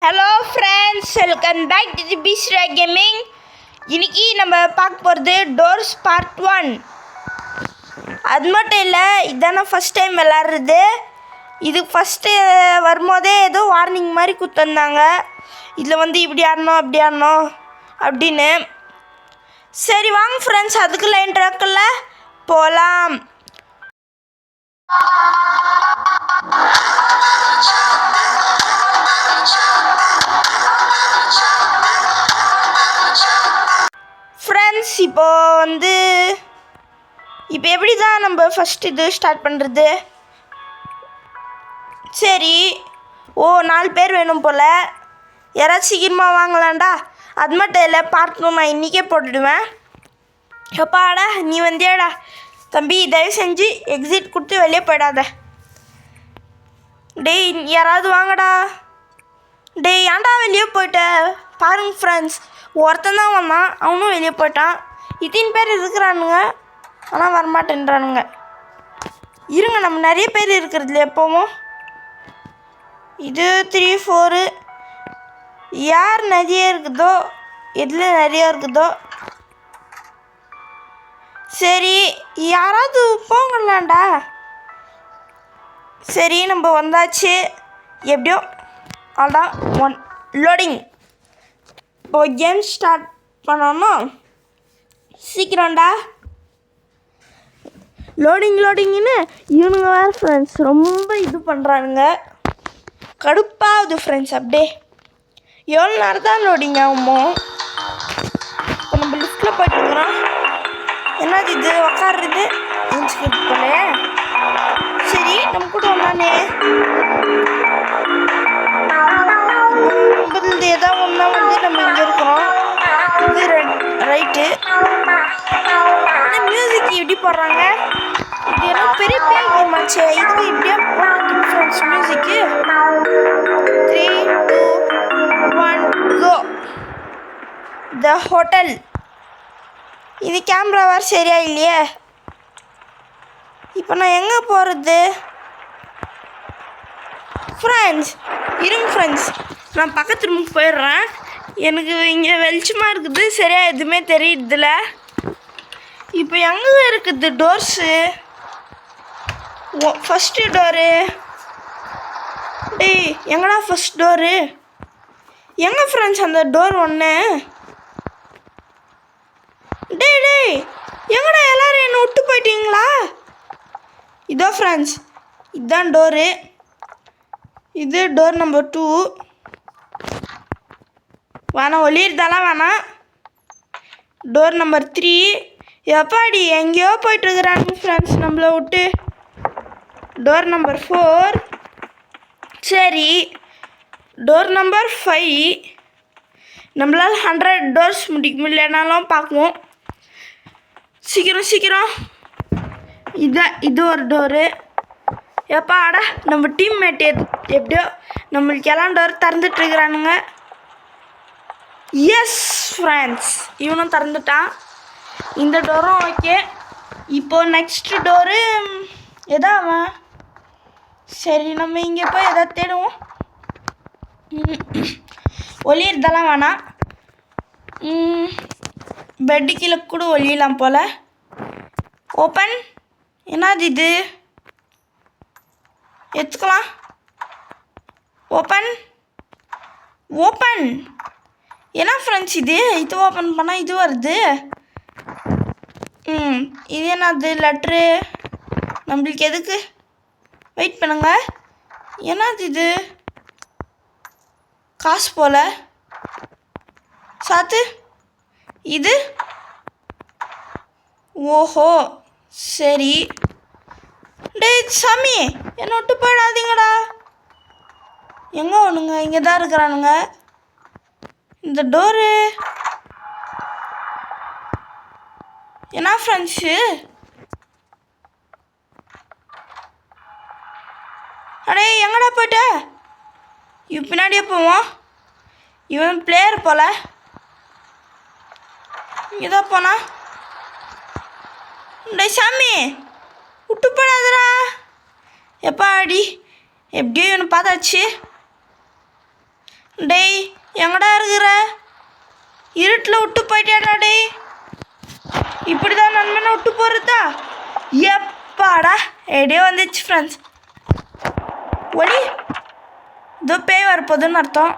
Hello friends, welcome back to the பீஸ்ரா gaming. இன்னைக்கு நம்ம பார்க்க போகிறது டோர்ஸ் பார்ட் 1. அது மட்டும் இல்லை, இதான ஃபஸ்ட் டைம் விளாட்றது. இதுக்கு ஃபஸ்ட்டு வரும்போதே ஏதோ வார்னிங் மாதிரி கொடுத்துருந்தாங்க. இதில் வந்து இப்படி ஆடணும் அப்படி ஆடணும் அப்படின்னு. சரி வாங்க ஃப்ரெண்ட்ஸ், அதுக்கு லைன் ட்ராக்கில் போகலாம். ஃப்ரெண்ட்ஸ், இப்போ எப்படி தான் நம்ம ஃபஸ்ட் இது ஸ்டார்ட் பண்ணுறது? சரி, 4 பேர் வேணும் போல். யாராச்சும் சீக்கிரமாக வாங்கலாம்டா. அது மட்டும் இல்லை, பார்ட் 2 நான் இன்றைக்கே போட்டுடுவேன். எப்பாடா நீ வந்தியாடா தம்பி, தயவு செஞ்சு எக்ஸிட் கொடுத்து வெளியே போயிடாத. டேய் யாராவது வாங்கடா. டேய் ஏன்டா வெளியே போயிட்ட? பாருங்க ஃப்ரெண்ட்ஸ், ஒருத்தன் தான் வந்தான், அவனும் வெளியே போயிட்டான். இத்தனை பேர் இருக்கிறானுங்க, ஆனால் வரமாட்டேன்றானுங்க. இருங்க, நம்ம நிறைய பேர் இருக்கிறதுல எப்போவும் இது 3 4 யார் நிறைய இருக்குதோ, எதில் நிறைய இருக்குதோ. சரி யாராவது போங்களாண்டா. சரி நம்ம வந்தாச்சு. எப்படியோ அதான் 1 லோடிங். இப்போ கேம் ஸ்டார்ட் பண்ணோன்னா சீக்கிரம்டா. லோடிங்னு இவனுங்க வேறு ஃப்ரெண்ட்ஸ் ரொம்ப இது பண்ணுறானுங்க, கடுப்பாகுது ஃப்ரெண்ட்ஸ். அப்படியே எவ்வளோ நேரம் தான் லோடிங் ஆகுமோ. இப்போ நம்ம லிஃப்ட்டில் போய்ட்டுருக்குறோம். என்னது இது உக்காடுறது இன்ஸ்கிரிப்ட் போல. சரி நம்ம கூட வந்தானே ஏதாவது ஒன்றா வந்து நம்ம இங்கே இருக்கிறோம். இது ரைட்டு. மியூசிக் இப்படி போடுறாங்க. இது எல்லாம் பெரிய பேர் மாச்சு. இதுக்கு இப்படியே போடுறது friends music. 3 2 1 go. The hotel. இது கேமரா வேறு சரியா இல்லையே. இப்போ நான் எங்கே போகிறது ஃப்ரெண்ட்ஸ்? இருங்க ஃப்ரெண்ட்ஸ், நான் பக்கத்து ரூமுக்கு போயிடுறேன். எனக்கு இங்கே வெளிச்சமாக இருக்குது, சரியாக எதுவுமே தெரியுதுல. இப்போ எங்கே இருக்குது டோர்ஸு? First door. டேய் எங்கடா ஃபஸ்ட் டோரு? எங்கே ஃப்ரெண்ட்ஸ் அந்த டோர் ஒன்று? டேய் எங்கடா எல்லோரும் என்னை விட்டு போயிட்டீங்களா? இதோ ஃப்ரெண்ட்ஸ், இதுதான் டோரு. இது டோர் நம்பர் 2. வேணாம், ஒளியிருந்தாலாம் வேணாம். Door number 3. எப்பாடி எங்கேயோ போயிட்டுருக்குறாங்க ஃப்ரெண்ட்ஸ் நம்மளை விட்டு. Door number 4. சரி, டோர் நம்பர் 5. நம்மளால் 100 டோர்ஸ் முடிக்க முடியலனாலும் பார்க்குவோம். சீக்கிரம். இது ஒரு டோரு. எப்பாடா நம்ம டீம்மேட் எப்படியோ நம்மளுக்கு எல்லாம் டோர் திறந்துட்டுருக்குறானுங்க. எஸ் ஃப்ரெண்ட்ஸ், இவனும் திறந்துட்டான். இந்த டோரும் ஓகே. இப்போது நெக்ஸ்ட்டு டோரு எதாவன். சரி நம்ம இங்கே போய் எதாவது தேடுவோம். ஒளியிருந்தெல்லாம் வேணாம். பெட்டு கீழே கூட ஒளியலாம் போல். ஓப்பன். என்னது இது? எடுத்துக்கலாம். ஓப்பன். என்ன ஃப்ரெண்ட்ஸ் இது ஓப்பன் பண்ணால் இது வருது. இது என்னது? லெட்ரு. நம்மளுக்கு எதுக்கு? வெயிட் பண்ணுங்க. என்னது இது? காசு போல். சாத்து. இது ஓஹோ சரி. டேய் சாமி, என்னை விட்டு போயிடாதீங்கடா. எங்கே ஒன்றுங்க? இங்கே தான் இருக்கிறானுங்க. இந்த டோரு என்ன ஃப்ரெண்ட்ஸு? அடே எங்கடா போயிட்ட? பின்னாடியே போவோம். இவன் பிளேயர் போல. இங்கே தான் போனா. டேய் சாமி, விட்டு போடாதடா. எப்பா அடி எப்படியோ இவனை பார்த்தாச்சு. டேய் எங்கடா இருக்கிற? இருட்டில் விட்டு போயிட்டேடா டேய். இப்படி தான் நண்பனை விட்டு போகிறதா? எப்பாடா எப்படியோ வந்துச்சு ஃப்ரெண்ட்ஸ். ஒளி இதோ பேய் வரப்போகுதுன்னு அர்த்தம்.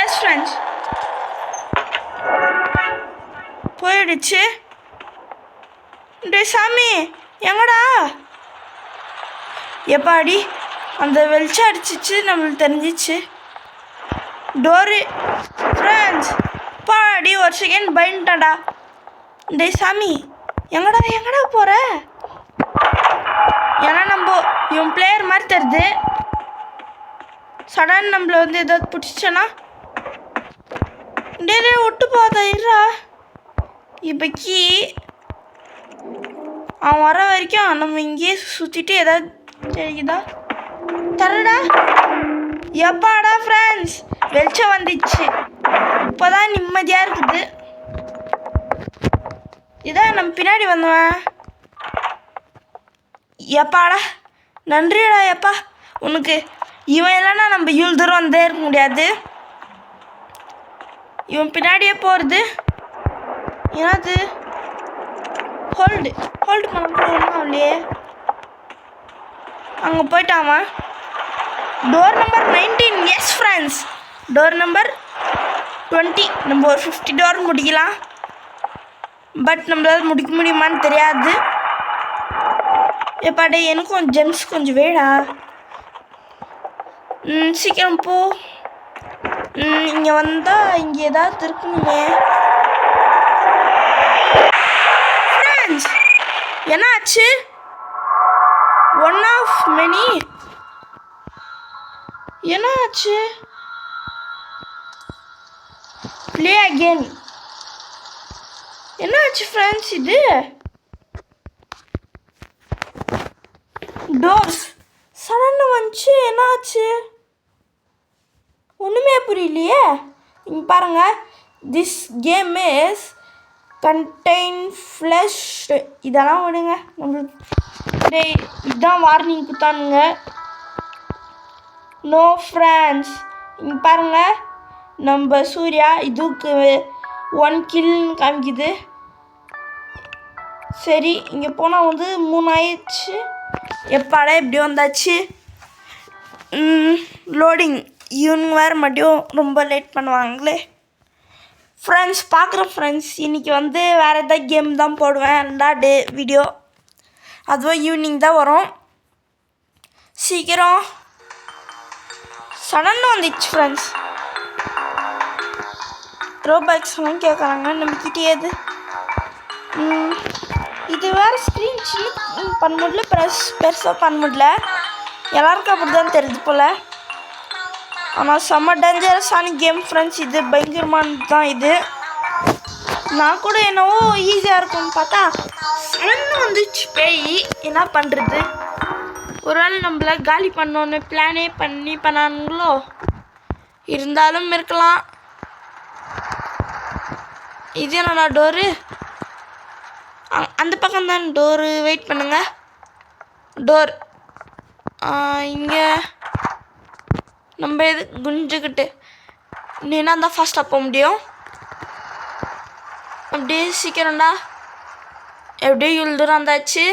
எஸ் ஃப்ரெண்ட்ஸ் போயிடுச்சு. டே சாமி எங்கடா? எப்பாடி அந்த வெளிச்சம் அடிச்சிச்சு, நம்மளுக்கு தெரிஞ்சிச்சு. டோரு ஃப்ரெண்ட்ஸ் பாடி ஒரு செகண்ட் பயந்துட்டான்டா. டே சாமி எங்கடா எங்கடா போகிற? ஏன்னா நம்ம இவன் பிளேயர் மாதிரி தருது. சடன் நம்மளை வந்து ஏதாவது பிடிச்சோன்னா டே விட்டு போதா இருறா. இப்போக்கி அவன் வர வரைக்கும் நம்ம இங்கேயே சுற்றிட்டு ஏதாவது தெரியுதா தரடா. எப்பாடா ஃப்ரெண்ட்ஸ் வெளிச்சம் வந்துச்சு, இப்போதான் நிம்மதியாக இருக்குது. இதான் நம்ம பின்னாடி வந்தவன். எப்பாடா நன்றிடா எப்பா உனக்கு. இவன் இல்லைன்னா நம்ம இவ்வளோ தூரம் வந்தே இருக்க முடியாது. இவன் பின்னாடியே போகிறது என்னது? ஹோல்டு பண்ண ஒன்றும் இல்லையே. அங்கே போயிட்டாமா. Door number 19. Yes friends door number 20. நம்ம ஒரு 50 டோர் முடிக்கலாம். பட் நம்மளால் முடிக்க முடியுமான்னு தெரியாது. எப்பாடே எனக்கும் ஜெம்ஸ் கொஞ்சம் வேடா. சீக்கிரம் போ. இங்கே வந்தால் இங்கே ஏதாவது இருக்குமே. ஃப்ரெண்ட்ஸ் என்ன ஆச்சு? ஒன் ஆஃப் மெனி என்ன ஆச்சு? Play again. என்ன ஆச்சு ஃப்ரெண்ட்ஸ்? இது டோர்ஸ் சடன்னு வந்துச்சு. என்ன ஆச்சு ஒன்றுமே புரியலையே. இங்கே பாருங்கள், this game is contain flush. இதெல்லாம் விடுங்க நம்மளுக்கு. டேய் இதுதான் வார்னிங் கொடுத்தானுங்க. நோ ஃப்ரெண்ட்ஸ் இங்கே பாருங்கள், நம்ம சூர்யா இதுக்கு 1 கில்னு காமிக்குது. சரி இங்கே போனால் வந்து 3 ஆயிடுச்சு. எப்பாடா இப்படி வந்தாச்சு? லோடிங் இவனுங்க வேறு மறுபடியும் ரொம்ப லேட் பண்ணுவாங்களே. ஃப்ரெண்ட்ஸ் பார்க்குறேன் ஃப்ரெண்ட்ஸ், இன்றைக்கி வந்து வேறு எதாவது கேம் தான் போடுவேன். 2 வீடியோ அதுவும் ஈவினிங் தான் வரும். சீக்கிரம் சடன்னு வந்துச்சு ஃப்ரெண்ட்ஸ். ரோபாக்ஸ்லாம் கேட்குறாங்க நம்மக்கிட்டே. எது இது வேறு ஸ்க்ரீன் சின்ன பண்ண முடியல, பெருசாக பண்ண முடியல. எல்லாருக்கும் அப்படி தான் தெரியுது போல். ஆனால் செம்ம டேஞ்சரஸான கேம் ஃப்ரெண்ட்ஸ். இது பயங்கரமானது தான். இது நான் கூட என்னவோ ஈஸியாக இருக்கும்னு பார்த்தா சடன்னு வந்துச்சு பேய். என்ன பண்ணுறது? ஒரு நாள் நம்மள காலி பண்ணோன்னு பிளானே பண்ணானுங்களோ? இருந்தாலும் இருக்கலாம். இது என்னடா டோரு? அந்த பக்கம் தான் டோரு. வெயிட் பண்ணுங்க. டோர் இங்கே நம்ம எது குஞ்சுக்கிட்டு நீனா தான் ஃபாஸ்ட்டாக போக முடியும். அப்படியே சீக்கிரம்டா. எப்படியே இவ்வளோ தூரம் வந்தாச்சு.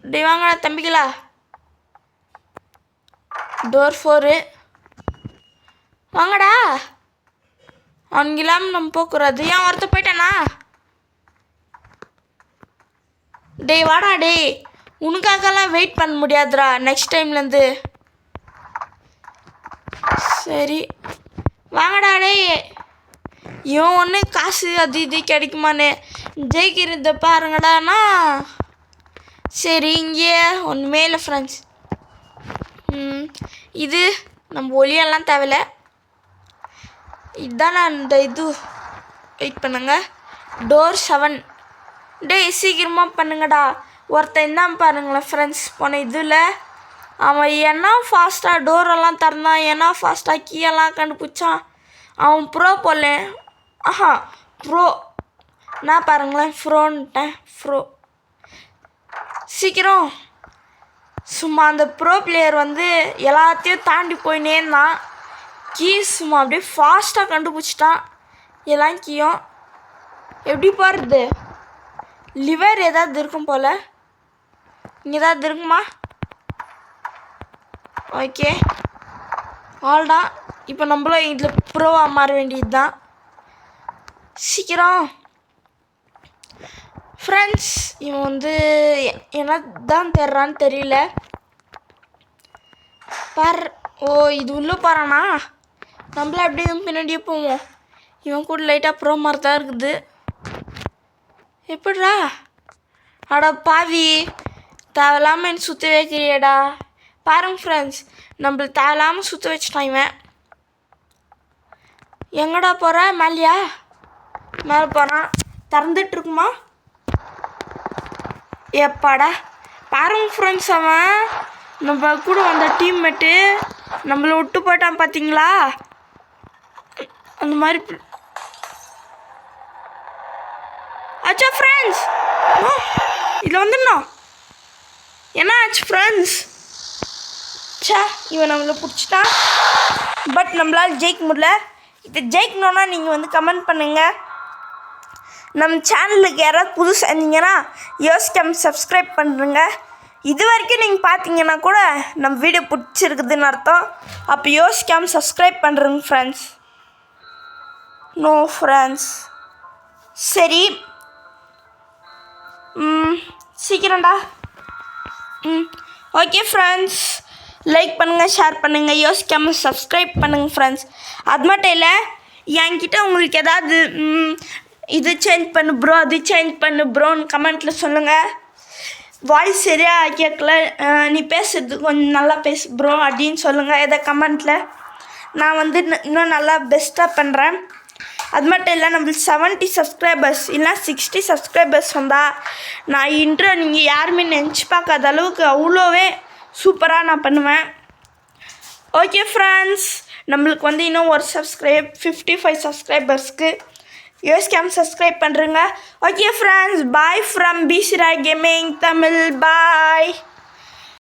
அப்படி வாங்கடா தம்பிங்களா. டோர் 4 வாங்கடா. அவனுங்களாம் நம்ம போக்குறது. ஏன் ஒருத்த போயிட்டானா? டேய் வாடா டேய், உனக்காகலாம் வெயிட் பண்ண முடியாதுடா நெக்ஸ்ட் டைம்லேருந்து. சரி வாங்கடா டேய். இவன் ஒன்று காசு அது இது கிடைக்குமான்னு ஜெயிக்கிறத பாருங்கடாண்ணா. சரி இங்கே ஒன்றுமே இல்லை ஃப்ரெண்ட்ஸ். இது நம்ம ஒளியெல்லாம் தேவையில்ல. இதுதான் அந்த இது. வெயிட் பண்ணுங்க. டோர் 7. டேய் சீக்கிரமாக பண்ணுங்கடா. ஒருத்தன் தான் பாருங்களேன் ஃப்ரெண்ட்ஸ், போன இதில் அவன் என்ன ஃபாஸ்ட்டாக டோரெல்லாம் திறந்தான், என்ன ஃபாஸ்ட்டாக கீயெல்லாம் கண்டுபிடிச்சான். அவன் ப்ரோ போல. ப்ரோ நான் பாருங்களேன் ஃப்ரோன்ட்டேன். சீக்கிரம். சும்மா அந்த ப்ரோ பிளேயர் வந்து எல்லாத்தையும் தாண்டி போயினே இருந்தான். கீ சும்மா அப்படியே ஃபாஸ்ட்டாக கண்டுபிடிச்சிட்டான் எல்லாம் கீயும். எப்படி போகிறது? லிவர் ஏதாவது இருக்கும் போல். இங்கே ஏதாவது இருக்குமா? ஓகே ஆல்தான். இப்போ நம்மளும் இதில் ப்ரோவாக மாற வேண்டியது தான். சீக்கிரம் ஃப்ரெண்ட்ஸ். இவன் வந்து என்ன தான் தேடுறான்னு தெரியல. ஓ இது உள்ளே போகிறானா? நம்மள அப்படியே பின்னாடியே போவோம். இவன் கூட லைட்டாக ப்ரோ மாதிரி தான் இருக்குது. எப்படிடா? அடா பாவி, தேவையில்லாமல் என்ன சுற்ற வைக்கிறியடா. பாருங்க ஃப்ரெண்ட்ஸ், நம்மள தேவையில்லாமல் சுற்ற வச்சுட்டான் இவன். எங்கடா போகிற? மேலையா? மேலே போகிறான். திறந்துட்டுருக்குமா? எப்பாடா பாருங்க ஃப்ரெண்ட்ஸ், அவன் நம்ம கூட வந்த டீம்மேட்டு நம்மளை விட்டு போயிட்டான் பார்த்தீங்களா? அந்த மாதிரி ஆச்சா ஃப்ரெண்ட்ஸ். இதில் வந்துடணும். என்ன ஆச்சு ஃப்ரெண்ட்ஸ்? இவன் நம்மளை பிடிச்சிட்டான். பட் நம்மளால் ஜெயிக்க முடியல. இதை ஜெயிக்கணுன்னா நீங்கள் வந்து கமெண்ட் பண்ணுங்கள். நம்ம சேனலுக்கு யாராவது புதுசாக இருந்தீங்கன்னா யோசிக்காம சப்ஸ்கிரைப் பண்ணுறங்க. இது வரைக்கும் நீங்கள் பார்த்தீங்கன்னா கூட நம்ம வீடியோ பிடிச்சிருக்குதுன்னு அர்த்தம். அப்போ யோசிக்காமல் சப்ஸ்கிரைப் பண்ணுறங்க ஃப்ரெண்ட்ஸ். No friends. சரி சீக்கிரம்டா. ஓகே ஃப்ரெண்ட்ஸ், லைக் பண்ணுங்கள், ஷேர் பண்ணுங்கள், யோசிக்காமல் சப்ஸ்கிரைப் பண்ணுங்கள் ஃப்ரெண்ட்ஸ். அது மட்டும் இல்லை, என்கிட்ட உங்களுக்கு ஏதாவது இது சேஞ்ச் பண்ணு ப்ரோ, அது சேஞ்ச் பண்ணு ப்ரோன்னு கமெண்ட்டில் சொல்லுங்கள். வாய்ஸ் சரியாக கேட்கல, நீ பேசுறது கொஞ்சம் நல்லா பேசு ப்ரோ அப்படின்னு சொல்லுங்கள் எதை கமெண்ட்டில். நான் வந்து இன்னும் நல்லா பெஸ்ட்டாக பண்ணுறேன். அது மட்டும் இல்லை, நம்மளுக்கு 70 சப்ஸ்கிரைபர்ஸ் இல்லை 60 சப்ஸ்கிரைபர்ஸ் வந்தால் நான் இன்ட்ரோ நீங்கள் யாருமே நினச்சி பார்க்காத அளவுக்கு அவ்வளோவே சூப்பராக நான் பண்ணுவேன். ஓகே ஃப்ரெண்ட்ஸ், நம்மளுக்கு வந்து இன்னும் ஒரு 55 சப்ஸ்கிரைபர்ஸ்க்கு யோசிக்காமல் சப்ஸ்கிரைப் பண்ணுறேங்க. ஓகே ஃப்ரெண்ட்ஸ், பாய் ஃப்ரம் பிசிராய் கேமிங் தமிழ். பாய்.